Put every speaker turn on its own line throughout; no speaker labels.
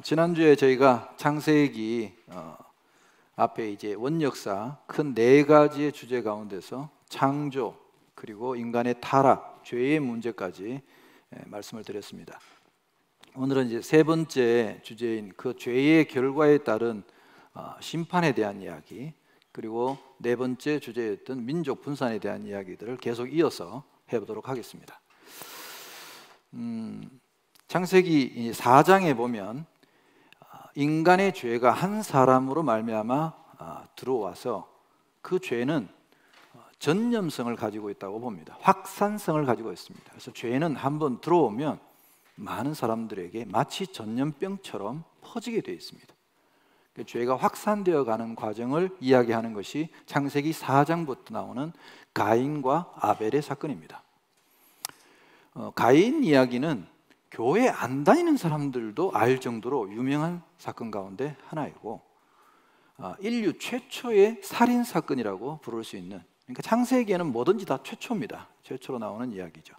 지난주에 저희가 창세기 앞에 이제 원역사 큰 네 가지의 주제 가운데서 창조 그리고 인간의 타락, 죄의 문제까지 말씀을 드렸습니다. 오늘은 이제 세 번째 주제인 그 죄의 결과에 따른 심판에 대한 이야기, 그리고 네 번째 주제였던 민족 분산에 대한 이야기들을 계속 이어서 해보도록 하겠습니다. 창세기 4장에 보면 인간의 죄가 한 사람으로 말미암아 들어와서 그 죄는 전염성을 가지고 있다고 봅니다. 확산성을 가지고 있습니다. 그래서 죄는 한번 들어오면 많은 사람들에게 마치 전염병처럼 퍼지게 되어 있습니다. 죄가 확산되어 가는 과정을 이야기하는 것이 창세기 4장부터 나오는 가인과 아벨의 사건입니다. 가인 이야기는 교회 안 다니는 사람들도 알 정도로 유명한 사건 가운데 하나이고, 인류 최초의 살인 사건이라고 부를 수 있는, 그러니까 창세기에는 뭐든지 다 최초입니다. 최초로 나오는 이야기죠.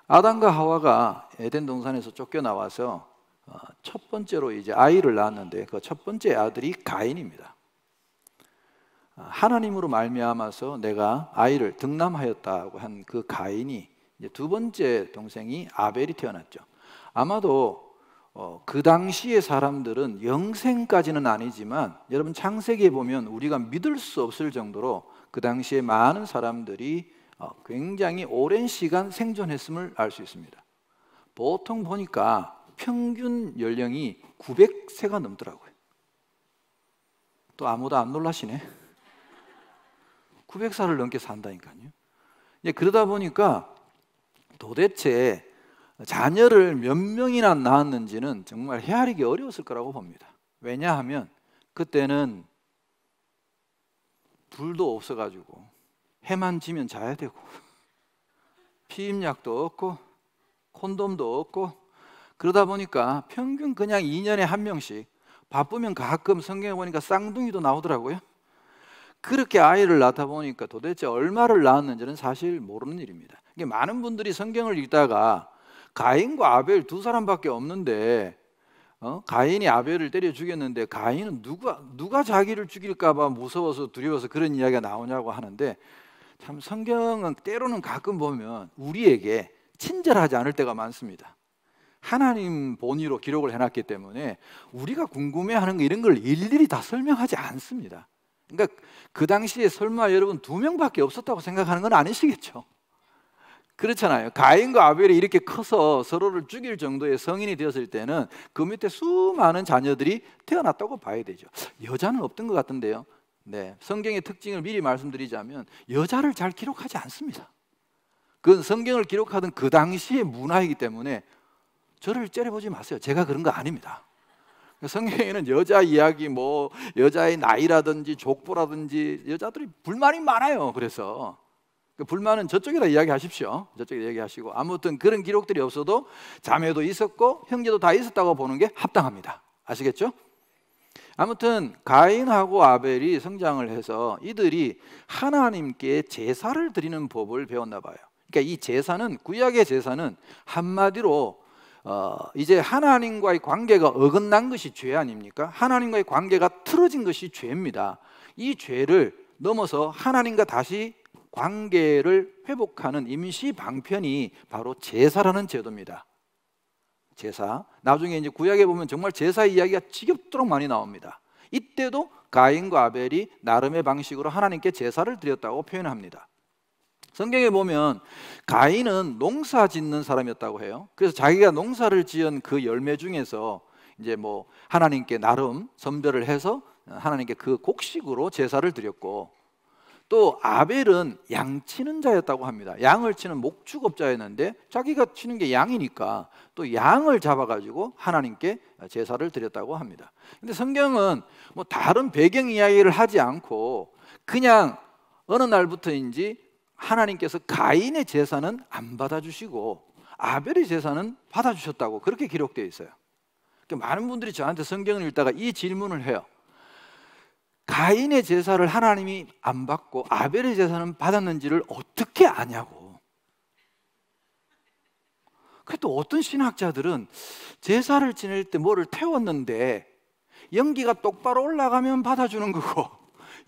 아담과 하와가 에덴 동산에서 쫓겨나와서 첫 번째로 이제 아이를 낳았는데 그 첫 번째 아들이 가인입니다. 하나님으로 말미암아서 내가 아이를 득남하였다고 한 그 가인이 이제 두 번째 동생이 아벨이 태어났죠. 아마도 그 당시의 사람들은 영생까지는 아니지만 여러분 창세기에 보면 우리가 믿을 수 없을 정도로 그 당시에 많은 사람들이 굉장히 오랜 시간 생존했음을 알 수 있습니다. 보통 보니까 평균 연령이 900세가 넘더라고요. 또 아무도 안 놀라시네. 900살을 넘게 산다니까요. 그러다 보니까 도대체 자녀를 몇 명이나 낳았는지는 정말 헤아리기 어려웠을 거라고 봅니다. 왜냐하면 그때는 불도 없어가지고 해만 지면 자야 되고 피임약도 없고 콘돔도 없고, 그러다 보니까 평균 그냥 2년에 한 명씩, 바쁘면 가끔 성경에 보니까 쌍둥이도 나오더라고요. 그렇게 아이를 낳다 보니까 도대체 얼마를 낳았는지는 사실 모르는 일입니다. 많은 분들이 성경을 읽다가 가인과 아벨 두 사람밖에 없는데 가인이 아벨을 때려 죽였는데 가인은 누가 자기를 죽일까 봐 무서워서 두려워서 그런 이야기가 나오냐고 하는데, 참 성경은 때로는 가끔 보면 우리에게 친절하지 않을 때가 많습니다. 하나님 본의로 기록을 해놨기 때문에 우리가 궁금해하는 거 이런 걸 일일이 다 설명하지 않습니다. 그러니까 그 당시에 설마 여러분 2명밖에 없었다고 생각하는 건 아니시겠죠? 그렇잖아요. 가인과 아벨이 이렇게 커서 서로를 죽일 정도의 성인이 되었을 때는 그 밑에 수많은 자녀들이 태어났다고 봐야 되죠. 여자는 없던 것 같은데요. 네, 성경의 특징을 미리 말씀드리자면 여자를 잘 기록하지 않습니다. 그건 성경을 기록하던 그 당시의 문화이기 때문에 저를 째려보지 마세요. 제가 그런 거 아닙니다. 성경에는 여자 이야기, 뭐 여자의 나이라든지 족보라든지 여자들이 불만이 많아요. 그래서 그 불만은 저쪽에다 이야기하십시오. 저쪽에 이야기하시고, 아무튼 그런 기록들이 없어도 자매도 있었고 형제도 다 있었다고 보는 게 합당합니다. 아시겠죠? 아무튼 가인하고 아벨이 성장을 해서 이들이 하나님께 제사를 드리는 법을 배웠나 봐요. 그러니까 이 제사는, 구약의 제사는 한마디로 이제 하나님과의 관계가 어긋난 것이 죄 아닙니까? 하나님과의 관계가 틀어진 것이 죄입니다. 이 죄를 넘어서 하나님과 다시 관계를 회복하는 임시 방편이 바로 제사라는 제도입니다. 제사. 나중에 이제 구약에 보면 정말 제사 이야기가 지겹도록 많이 나옵니다. 이때도 가인과 아벨이 나름의 방식으로 하나님께 제사를 드렸다고 표현합니다. 성경에 보면 가인은 농사 짓는 사람이었다고 해요. 그래서 자기가 농사를 지은 그 열매 중에서 이제 뭐 하나님께 나름 선별을 해서 하나님께 그 곡식으로 제사를 드렸고, 또 아벨은 양 치는 자였다고 합니다. 양을 치는 목축업자였는데 자기가 치는 게 양이니까 또 양을 잡아가지고 하나님께 제사를 드렸다고 합니다. 근데 성경은 뭐 다른 배경 이야기를 하지 않고 그냥 어느 날부터인지 하나님께서 가인의 제사는 안 받아주시고 아벨의 제사는 받아주셨다고 그렇게 기록되어 있어요. 그러니까 많은 분들이 저한테 성경을 읽다가 이 질문을 해요. 가인의 제사를 하나님이 안 받고 아벨의 제사는 받았는지를 어떻게 아냐고. 그래도 어떤 신학자들은 제사를 지낼 때 뭐를 태웠는데 연기가 똑바로 올라가면 받아주는 거고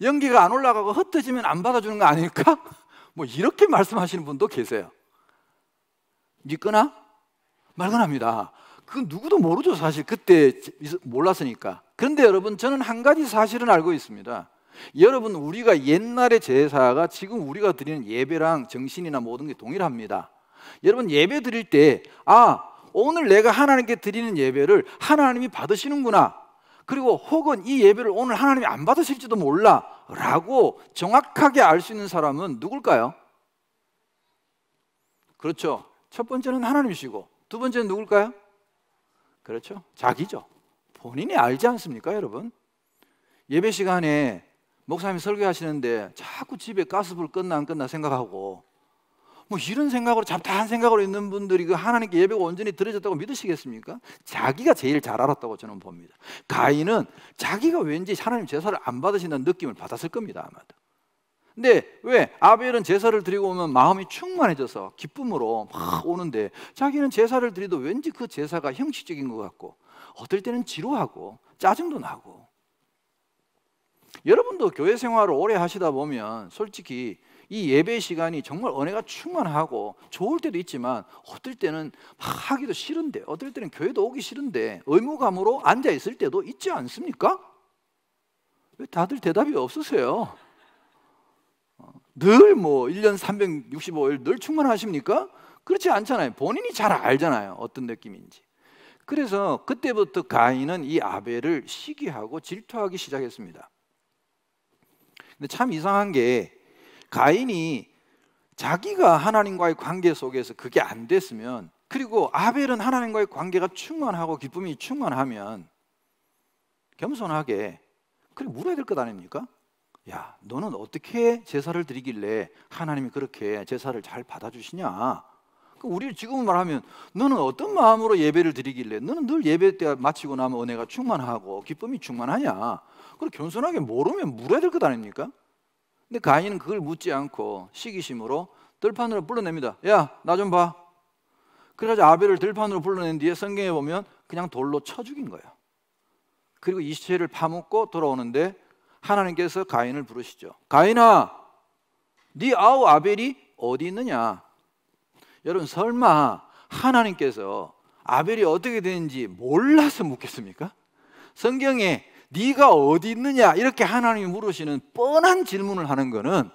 연기가 안 올라가고 흩어지면 안 받아주는 거 아닐까? 뭐 이렇게 말씀하시는 분도 계세요. 믿거나 말거나입니다. 그건 누구도 모르죠. 사실 그때 몰랐으니까. 그런데 여러분, 저는 한 가지 사실은 알고 있습니다. 여러분, 우리가 옛날의 제사가 지금 우리가 드리는 예배랑 정신이나 모든 게 동일합니다. 여러분, 예배 드릴 때 오늘 내가 하나님께 드리는 예배를 하나님이 받으시는구나, 그리고 혹은 이 예배를 오늘 하나님이 안 받으실지도 몰라 라고 정확하게 알 수 있는 사람은 누굴까요? 그렇죠. 첫 번째는 하나님이시고 두 번째는 누굴까요? 그렇죠. 자기죠. 본인이 알지 않습니까, 여러분? 예배 시간에 목사님이 설교하시는데 자꾸 집에 가스불 껐나 안 껐나 생각하고 뭐 이런 생각으로, 잡다한 생각으로 있는 분들이 그 하나님께 예배가 온전히 드려졌다고 믿으시겠습니까? 자기가 제일 잘 알았다고 저는 봅니다. 가인은 자기가 왠지 하나님 제사를 안 받으신다는 느낌을 받았을 겁니다, 아마도. 근데 왜? 아벨은 제사를 드리고 오면 마음이 충만해져서 기쁨으로 막 오는데 자기는 제사를 드리도 왠지 그 제사가 형식적인 것 같고 어떨 때는 지루하고 짜증도 나고. 여러분도 교회 생활을 오래 하시다 보면 솔직히 이 예배 시간이 정말 은혜가 충만하고 좋을 때도 있지만 어떨 때는 막 하기도 싫은데, 어떨 때는 교회도 오기 싫은데 의무감으로 앉아 있을 때도 있지 않습니까? 왜 다들 대답이 없으세요? 늘 뭐 1년 365일 늘 충만하십니까? 그렇지 않잖아요. 본인이 잘 알잖아요, 어떤 느낌인지. 그래서 그때부터 가인은 이 아벨을 시기하고 질투하기 시작했습니다. 근데 참 이상한 게, 가인이 자기가 하나님과의 관계 속에서 그게 안 됐으면, 그리고 아벨은 하나님과의 관계가 충만하고 기쁨이 충만하면 겸손하게 그래 물어야 될 것 아닙니까? 야, 너는 어떻게 제사를 드리길래 하나님이 그렇게 제사를 잘 받아주시냐? 우리 지금 말하면 너는 어떤 마음으로 예배를 드리길래 너는 늘 예배 때 마치고 나면 은혜가 충만하고 기쁨이 충만하냐? 그걸 겸손하게 모르면 물어야 될 것 아닙니까? 근데 가인은 그걸 묻지 않고 시기심으로 들판으로 불러냅니다. 야, 나 좀 봐. 그래가지고 아벨을 들판으로 불러낸 뒤에 성경에 보면 그냥 돌로 쳐 죽인 거예요. 그리고 이 시체를 파묻고 돌아오는데 하나님께서 가인을 부르시죠. 가인아, 네 아우 아벨이 어디 있느냐? 여러분, 설마 하나님께서 아벨이 어떻게 되는지 몰라서 묻겠습니까? 성경에 네가 어디 있느냐 이렇게 하나님이 물으시는 뻔한 질문을 하는 거는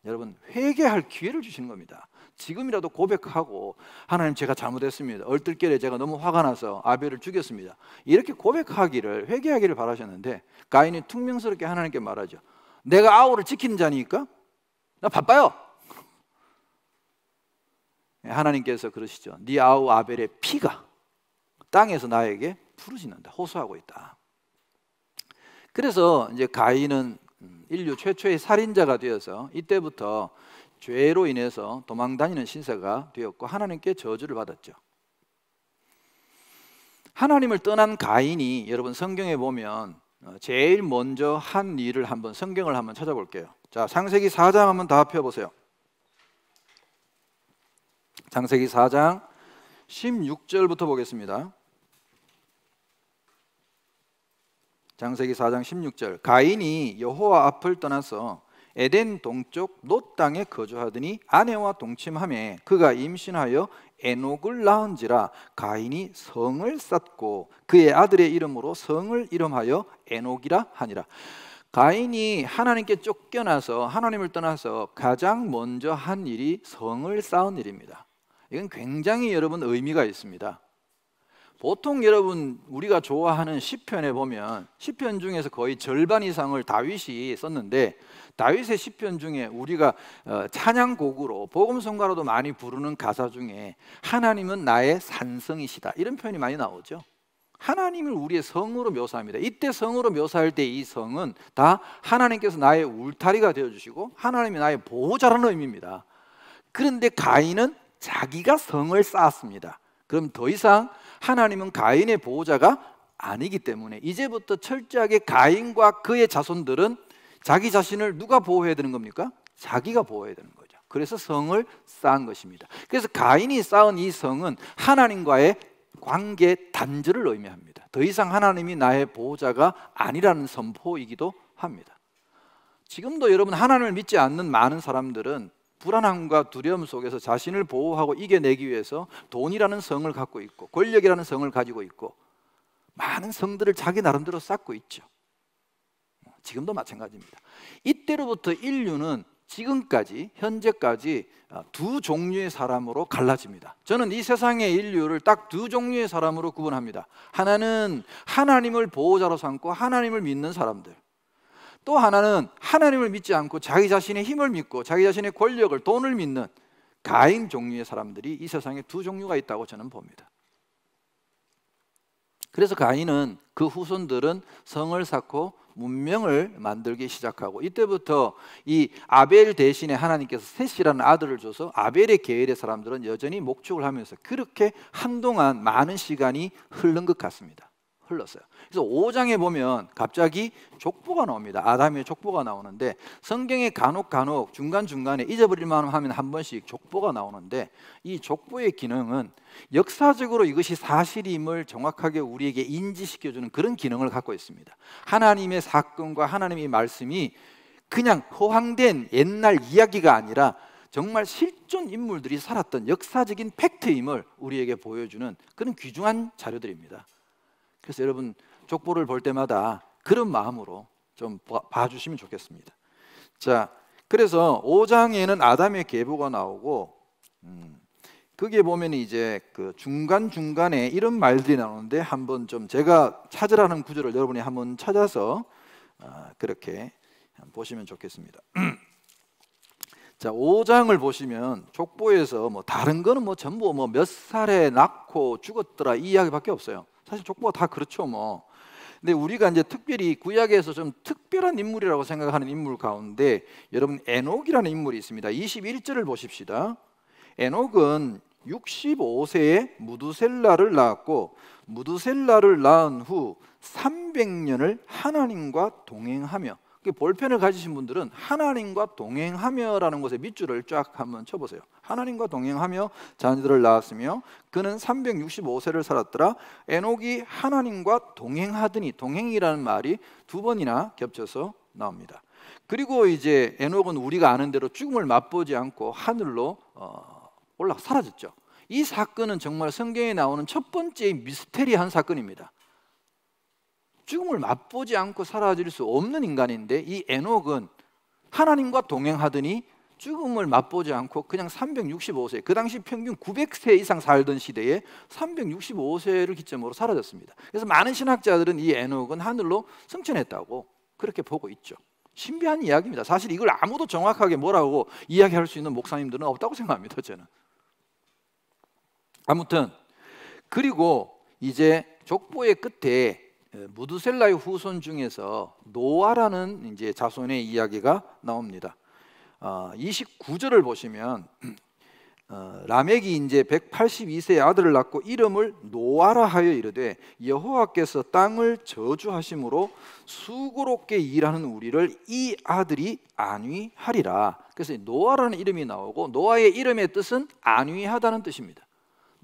여러분, 회개할 기회를 주시는 겁니다. 지금이라도 고백하고 하나님, 제가 잘못했습니다. 얼떨결에 제가 너무 화가 나서 아벨을 죽였습니다. 이렇게 고백하기를, 회개하기를 바라셨는데 가인이 퉁명스럽게 하나님께 말하죠. 내가 아우를 지키는 자니까 나 바빠요. 하나님께서 그러시죠. 네 아우 아벨의 피가 땅에서 나에게 부르짖는다, 호소하고 있다. 그래서 이제 가인은 인류 최초의 살인자가 되어서 이때부터 죄로 인해서 도망다니는 신세가 되었고 하나님께 저주를 받았죠. 하나님을 떠난 가인이, 여러분 성경에 보면 제일 먼저 한 일을 한번, 성경을 한번 찾아볼게요. 자, 창세기 4장 한번 다 펴보세요. 창세기 4장 16절부터 보겠습니다. 창세기 4장 16절. 가인이 여호와 앞을 떠나서 에덴 동쪽 놋 땅에 거주하더니 아내와 동침하매 그가 임신하여 에녹을 낳은지라. 가인이 성을 쌓고 그의 아들의 이름으로 성을 이름하여 에녹이라 하니라. 가인이 하나님께 쫓겨나서, 하나님을 떠나서 가장 먼저 한 일이 성을 쌓은 일입니다. 이건 굉장히 여러분 의미가 있습니다. 보통 여러분 우리가 좋아하는 시편에 보면 시편 중에서 거의 절반 이상을 다윗이 썼는데, 다윗의 시편 중에 우리가 찬양곡으로 복음성가로도 많이 부르는 가사 중에 하나님은 나의 산성이시다 이런 표현이 많이 나오죠. 하나님을 우리의 성으로 묘사합니다. 이때 성으로 묘사할 때 이 성은 다 하나님께서 나의 울타리가 되어주시고 하나님이 나의 보호자라는 의미입니다. 그런데 가인은 자기가 성을 쌓았습니다. 그럼 더 이상 하나님은 가인의 보호자가 아니기 때문에 이제부터 철저하게 가인과 그의 자손들은 자기 자신을 누가 보호해야 되는 겁니까? 자기가 보호해야 되는 거죠. 그래서 성을 쌓은 것입니다. 그래서 가인이 쌓은 이 성은 하나님과의 관계 단절을 의미합니다. 더 이상 하나님이 나의 보호자가 아니라는 선포이기도 합니다. 지금도 여러분 하나님을 믿지 않는 많은 사람들은 불안함과 두려움 속에서 자신을 보호하고 이겨내기 위해서 돈이라는 성을 갖고 있고 권력이라는 성을 가지고 있고 많은 성들을 자기 나름대로 쌓고 있죠. 지금도 마찬가지입니다. 이때로부터 인류는 지금까지 현재까지 두 종류의 사람으로 갈라집니다. 저는 이 세상의 인류를 딱 두 종류의 사람으로 구분합니다. 하나는 하나님을 보호자로 삼고 하나님을 믿는 사람들, 또 하나는 하나님을 믿지 않고 자기 자신의 힘을 믿고 자기 자신의 권력을, 돈을 믿는 가인 종류의 사람들이 이 세상에 두 종류가 있다고 저는 봅니다. 그래서 가인은 그 후손들은 성을 쌓고 문명을 만들기 시작하고, 이때부터 이 아벨 대신에 하나님께서 셋이라는 아들을 줘서 아벨의 계열의 사람들은 여전히 목축을 하면서 그렇게 한동안 많은 시간이 흐른 것 같습니다. 흘렀어요. 그래서 5장에 보면 갑자기 족보가 나옵니다. 아담의 족보가 나오는데, 성경에 간혹 중간중간에 잊어버릴만 하면 한 번씩 족보가 나오는데, 이 족보의 기능은 역사적으로 이것이 사실임을 정확하게 우리에게 인지시켜주는 그런 기능을 갖고 있습니다. 하나님의 사건과 하나님의 말씀이 그냥 허황된 옛날 이야기가 아니라 정말 실존 인물들이 살았던 역사적인 팩트임을 우리에게 보여주는 그런 귀중한 자료들입니다. 그래서 여러분 족보를 볼 때마다 그런 마음으로 좀 봐주시면 좋겠습니다. 자, 그래서 5장에는 아담의 계보가 나오고, 거기에 보면 이제 그 중간중간에 이런 말들이 나오는데, 한번 좀 제가 찾으라는 구절을 여러분이 한번 찾아서 그렇게 보시면 좋겠습니다. 자, 5장을 보시면 족보에서 뭐 다른 거는 뭐 전부 뭐 몇 살에 낳고 죽었더라 이 이야기밖에 없어요. 사실 족보가 다 그렇죠 뭐. 근데 우리가 이제 특별히 구약에서 좀 특별한 인물이라고 생각하는 인물 가운데 여러분 에녹이라는 인물이 있습니다. 21절을 보십시다. 에녹은 65세에 무두셀라를 낳았고, 무두셀라를 낳은 후 300년을 하나님과 동행하며, 볼펜을 가지신 분들은 하나님과 동행하며라는 것에 밑줄을 쫙 한번 쳐보세요. 하나님과 동행하며 자녀들을 낳았으며 그는 365세를 살았더라. 에녹이 하나님과 동행하더니, 동행이라는 말이 두 번이나 겹쳐서 나옵니다. 그리고 이제 에녹은 우리가 아는 대로 죽음을 맛보지 않고 하늘로 올라 사라졌죠. 이 사건은 정말 성경에 나오는 첫 번째 미스테리한 사건입니다. 죽음을 맛보지 않고 사라질 수 없는 인간인데, 이 에녹은 하나님과 동행하더니 죽음을 맛보지 않고 그냥 365세, 그 당시 평균 900세 이상 살던 시대에 365세를 기점으로 사라졌습니다. 그래서 많은 신학자들은 이 에녹은 하늘로 승천했다고 그렇게 보고 있죠. 신비한 이야기입니다. 사실 이걸 아무도 정확하게 뭐라고 이야기할 수 있는 목사님들은 없다고 생각합니다, 저는. 아무튼 그리고 이제 족보의 끝에 무두셀라의 후손 중에서 노아라는 이제 자손의 이야기가 나옵니다. 29절을 보시면 라멕이 이제 182세의 아들을 낳고 이름을 노아라 하여 이르되, 여호와께서 땅을 저주하심으로 수고롭게 일하는 우리를 이 아들이 안위하리라. 그래서 노아라는 이름이 나오고, 노아의 이름의 뜻은 안위하다는 뜻입니다.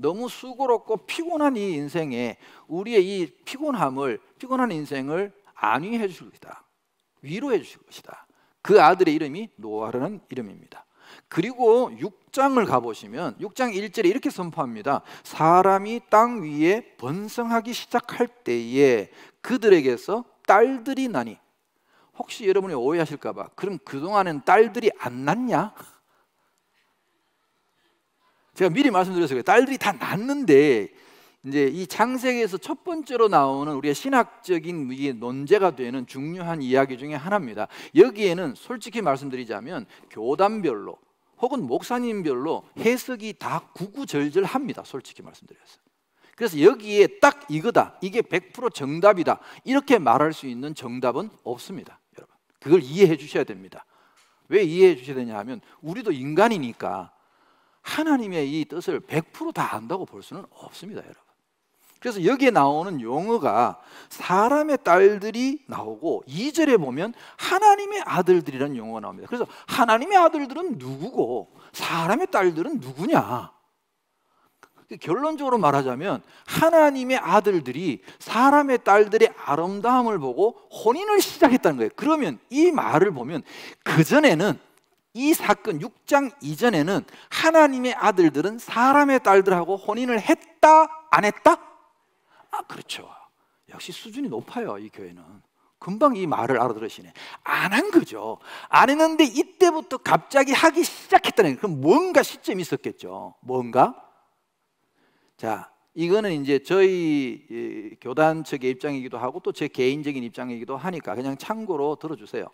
너무 수고롭고 피곤한 이 인생에 우리의 이 피곤한 인생을 안위해 주실 것이다, 위로해 주실 것이다. 그 아들의 이름이 노아라는 이름입니다. 그리고 6장을 가보시면 6장 1절에 이렇게 선포합니다. 사람이 땅 위에 번성하기 시작할 때에 그들에게서 딸들이 나니. 혹시 여러분이 오해하실까 봐, 그럼 그동안은 딸들이 안 낳냐? 제가 미리 말씀드렸어요. 딸들이 다 낳는데, 이제 이 창세기에서 첫 번째로 나오는 우리의 신학적인 논제가 되는 중요한 이야기 중에 하나입니다. 여기에는 솔직히 말씀드리자면 교단별로 혹은 목사님별로 해석이 다 구구절절합니다. 솔직히 말씀드렸어요. 그래서 여기에 딱 이거다, 이게 100% 정답이다, 이렇게 말할 수 있는 정답은 없습니다. 여러분, 그걸 이해해 주셔야 됩니다. 왜 이해해 주셔야 되냐 하면, 우리도 인간이니까 하나님의 이 뜻을 100% 다 안다고 볼 수는 없습니다, 여러분. 그래서 여기에 나오는 용어가 사람의 딸들이 나오고, 2절에 보면 하나님의 아들들이라는 용어가 나옵니다. 그래서 하나님의 아들들은 누구고 사람의 딸들은 누구냐? 결론적으로 말하자면 하나님의 아들들이 사람의 딸들의 아름다움을 보고 혼인을 시작했다는 거예요. 그러면 이 말을 보면 그전에는, 이 사건 6장 이전에는 하나님의 아들들은 사람의 딸들하고 혼인을 했다 안 했다? 그렇죠. 역시 수준이 높아요. 이 교회는 금방 이 말을 알아들으시네. 안 한 거죠. 안 했는데 이때부터 갑자기 하기 시작했다는 거예요. 그럼 뭔가 시점이 있었겠죠. 뭔가? 자, 이거는 이제 저희 교단 측의 입장이기도 하고 또 제 개인적인 입장이기도 하니까 그냥 참고로 들어주세요.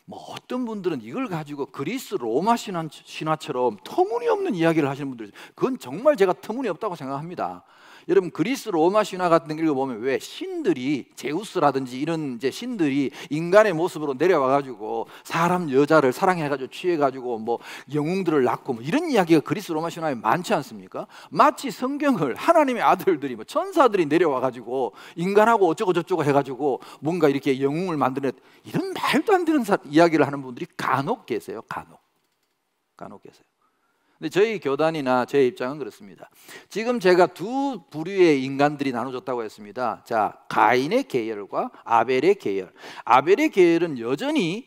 뭐 어떤 분들은 이걸 가지고 그리스 로마 신화처럼 터무니없는 이야기를 하시는 분들, 그건 정말 제가 터무니없다고 생각합니다. 여러분, 그리스 로마 신화 같은 거 읽어보면 왜 신들이, 제우스라든지 이런 이제 신들이 인간의 모습으로 내려와 가지고 사람 여자를 사랑해 가지고 취해 가지고 뭐 영웅들을 낳고 뭐 이런 이야기가 그리스 로마 신화에 많지 않습니까? 마치 성경을 하나님의 아들들이, 뭐 천사들이 내려와 가지고 인간하고 어쩌고 저쩌고 해 가지고 뭔가 이렇게 영웅을 만드는, 이런 말도 안 되는 이야기를 하는 분들이 간혹 계세요. 간혹 계세요. 근데 저희 교단이나 제 입장은 그렇습니다. 지금 제가 두 부류의 인간들이 나눠졌다고 했습니다. 자, 가인의 계열과 아벨의 계열. 아벨의 계열은 여전히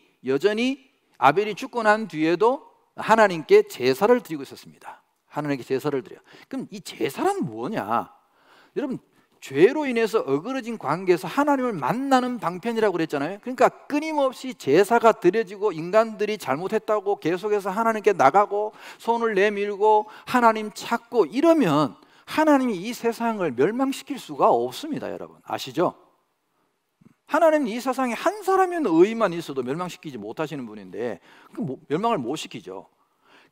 아벨이 죽고 난 뒤에도 하나님께 제사를 드리고 있었습니다. 하나님께 제사를 드려요. 그럼 이 제사란 뭐냐? 여러분, 죄로 인해서 어그러진 관계에서 하나님을 만나는 방편이라고 그랬잖아요. 그러니까 끊임없이 제사가 드려지고 인간들이 잘못했다고 계속해서 하나님께 나가고 손을 내밀고 하나님 찾고 이러면 하나님이 이 세상을 멸망시킬 수가 없습니다. 여러분 아시죠? 하나님은 이 세상에 한 사람의 의만 있어도 멸망시키지 못하시는 분인데 멸망을 못 시키죠.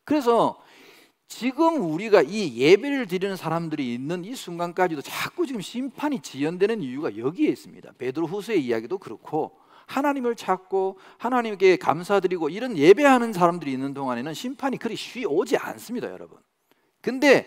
그래서 지금 우리가 이 예배를 드리는 사람들이 있는 이 순간까지도 자꾸 지금 심판이 지연되는 이유가 여기에 있습니다. 베드로후서의 이야기도 그렇고 하나님을 찾고 하나님께 감사드리고 이런 예배하는 사람들이 있는 동안에는 심판이 그리 쉬이 오지 않습니다, 여러분. 근데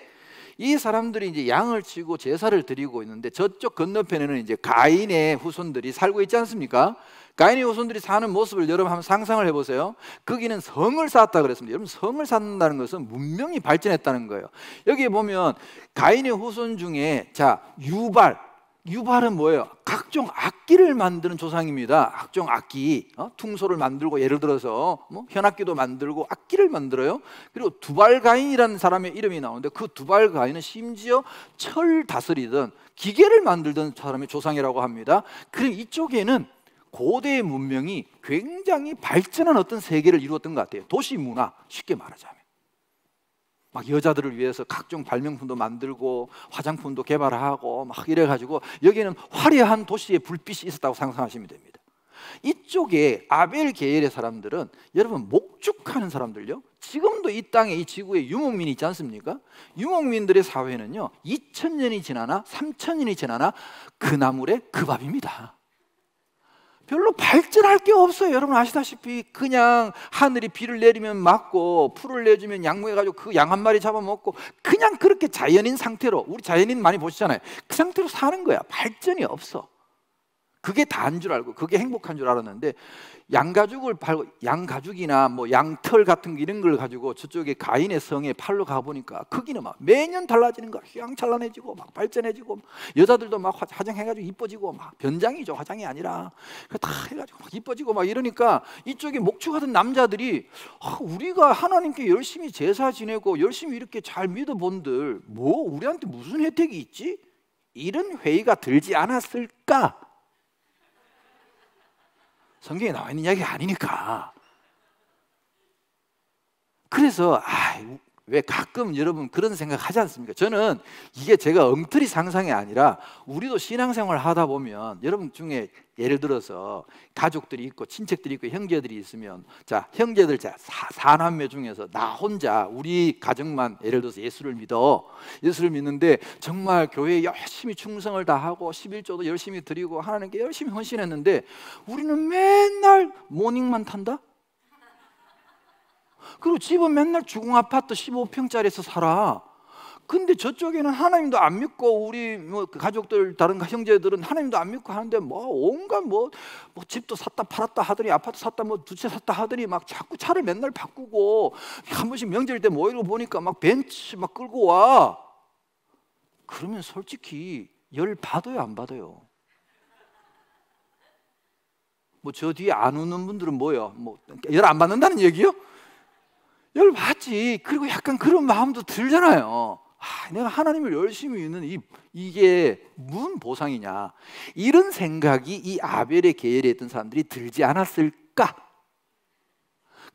이 사람들이 이제 양을 치고 제사를 드리고 있는데 저쪽 건너편에는 이제 가인의 후손들이 살고 있지 않습니까? 가인의 후손들이 사는 모습을 여러분 한번 상상을 해보세요. 거기는 성을 쌓았다 그랬습니다. 여러분, 성을 쌓는다는 것은 문명이 발전했다는 거예요. 여기 보면 가인의 후손 중에 자, 유발은 뭐예요? 각종 악기를 만드는 조상입니다. 각종 악기, 퉁소를 만들고 예를 들어서 뭐 현악기도 만들고 악기를 만들어요. 그리고 두발가인이라는 사람의 이름이 나오는데 그 두발가인은 심지어 철 다스리던 기계를 만들던 사람의 조상이라고 합니다. 그리고 이쪽에는 고대의 문명이 굉장히 발전한 어떤 세계를 이루었던 것 같아요. 도시 문화, 쉽게 말하자면 막 여자들을 위해서 각종 발명품도 만들고 화장품도 개발하고 막 이래가지고 여기는 화려한 도시의 불빛이 있었다고 상상하시면 됩니다. 이쪽에 아벨 계열의 사람들은 여러분 목축하는 사람들요, 지금도 이 땅에 이 지구에 유목민이 있지 않습니까? 유목민들의 사회는요 2000년이 지나나 3000년이 지나나 그 나물에 그 밥입니다. 별로 발전할 게 없어요. 여러분 아시다시피 그냥 하늘이 비를 내리면 맞고 풀을 내주면 양모해가지고 그 양 한 마리 잡아먹고 그냥 그렇게 자연인 상태로, 우리 자연인 많이 보시잖아요. 그 상태로 사는 거야. 발전이 없어. 그게 다인 줄 알고 그게 행복한 줄 알았는데 양가죽을 팔고, 양가죽이나 뭐 양털 같은 이런 걸 가지고 저쪽에 가인의 성에 팔러 가보니까 거기는 막 매년 달라지는 거야. 휘황찬란해지고 막 발전해지고 여자들도 막 화장해가지고 이뻐지고 막 변장이죠. 화장이 아니라 다 해가지고 막 이뻐지고 막 이러니까 이쪽에 목축하던 남자들이 우리가 하나님께 열심히 제사 지내고 열심히 이렇게 잘 믿어본들 뭐 우리한테 무슨 혜택이 있지? 이런 회의가 들지 않았을까? 성경에 나와 있는 이야기가 아니니까. 그래서 왜 가끔 여러분 그런 생각 하지 않습니까? 저는 이게 제가 엉터리 상상이 아니라 우리도 신앙생활 하다 보면 여러분 중에 예를 들어서 가족들이 있고 친척들이 있고 형제들이 있으면 자, 형제들 사남매 중에서 나 혼자 우리 가정만 예를 들어서 예수를 믿는데 정말 교회에 열심히 충성을 다하고 11조도 열심히 드리고 하나님께 열심히 헌신했는데 우리는 맨날 모닝만 탄다? 그리고 집은 맨날 주공 아파트 15평짜리에서 살아. 근데 저쪽에는 하나님도 안 믿고 우리 뭐 가족들 다른 형제들은 하나님도 안 믿고 하는데 뭐 온갖 뭐 집도 샀다 팔았다 하더니 아파트 샀다 뭐 두 채 샀다 하더니 막 자꾸 차를 맨날 바꾸고 한 번씩 명절 때 모이고 보니까 막 벤츠 막 끌고 와. 그러면 솔직히 열 받아요 안 받아요? 뭐 저 뒤에 안 웃는 분들은 뭐요? 뭐 열 안 받는다는 얘기요? 열 받지. 그리고 약간 그런 마음도 들잖아요. 내가 하나님을 열심히 믿는 이게 무슨 보상이냐, 이런 생각이 이 아벨의 계열에 있던 사람들이 들지 않았을까?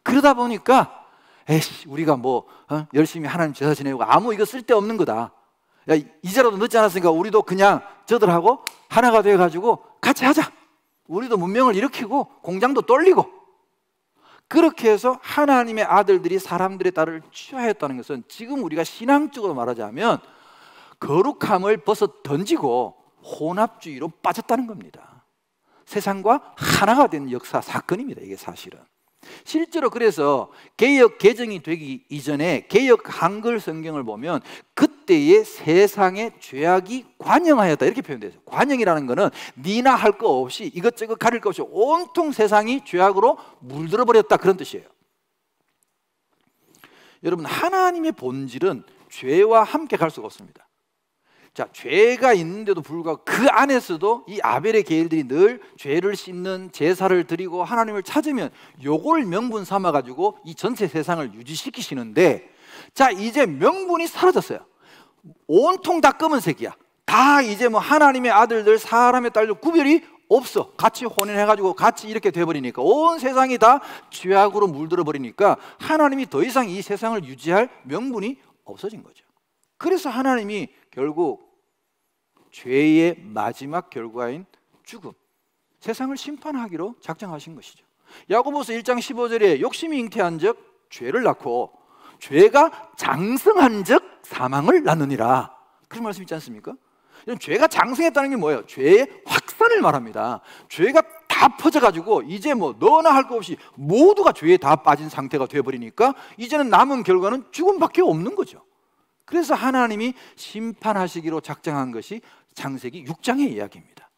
그러다 보니까 에이씨 우리가 뭐 열심히 하나님 제사 지내고 아무 이거 쓸데없는 거다. 야 이제라도 늦지 않았으니까 우리도 그냥 저들하고 하나가 돼가지고 같이 하자. 우리도 문명을 일으키고 공장도 돌리고. 그렇게 해서 하나님의 아들들이 사람들의 딸을 취하였다는 것은 지금 우리가 신앙적으로 말하자면 거룩함을 벗어 던지고 혼합주의로 빠졌다는 겁니다. 세상과 하나가 된 역사 사건입니다. 이게 사실은 실제로 그래서 개역 개정이 되기 이전에 개역 한글 성경을 보면 그때의 세상의 죄악이 관영하였다 이렇게 표현되어 있어요. 관영이라는 것은 니나 할 거 없이 이것저것 가릴 거 없이 온통 세상이 죄악으로 물들어 버렸다 그런 뜻이에요. 여러분 하나님의 본질은 죄와 함께 갈 수가 없습니다. 자, 죄가 있는데도 불구하고 그 안에서도 이 아벨의 계열들이 늘 죄를 씻는 제사를 드리고 하나님을 찾으면 요걸 명분 삼아 가지고 이 전체 세상을 유지시키시는데, 자 이제 명분이 사라졌어요. 온통 다 검은색이야. 다 이제 뭐 하나님의 아들들 사람의 딸들 구별이 없어. 같이 혼인해 가지고 같이 이렇게 돼 버리니까 온 세상이 다 죄악으로 물들어 버리니까 하나님이 더 이상 이 세상을 유지할 명분이 없어진 거죠. 그래서 하나님이 결국 죄의 마지막 결과인 죽음, 세상을 심판하기로 작정하신 것이죠. 야고보서 1장 15절에 욕심이 잉태한 적 죄를 낳고 죄가 장성한 적 사망을 낳느니라, 그런 말씀 있지 않습니까? 죄가 장성했다는 게 뭐예요? 죄의 확산을 말합니다. 죄가 다 퍼져가지고 이제 뭐 너나 할 거 없이 모두가 죄에 다 빠진 상태가 되어버리니까 이제는 남은 결과는 죽음밖에 없는 거죠. 그래서 하나님이 심판하시기로 작정한 것이 창세기 6장의 이야기입니다.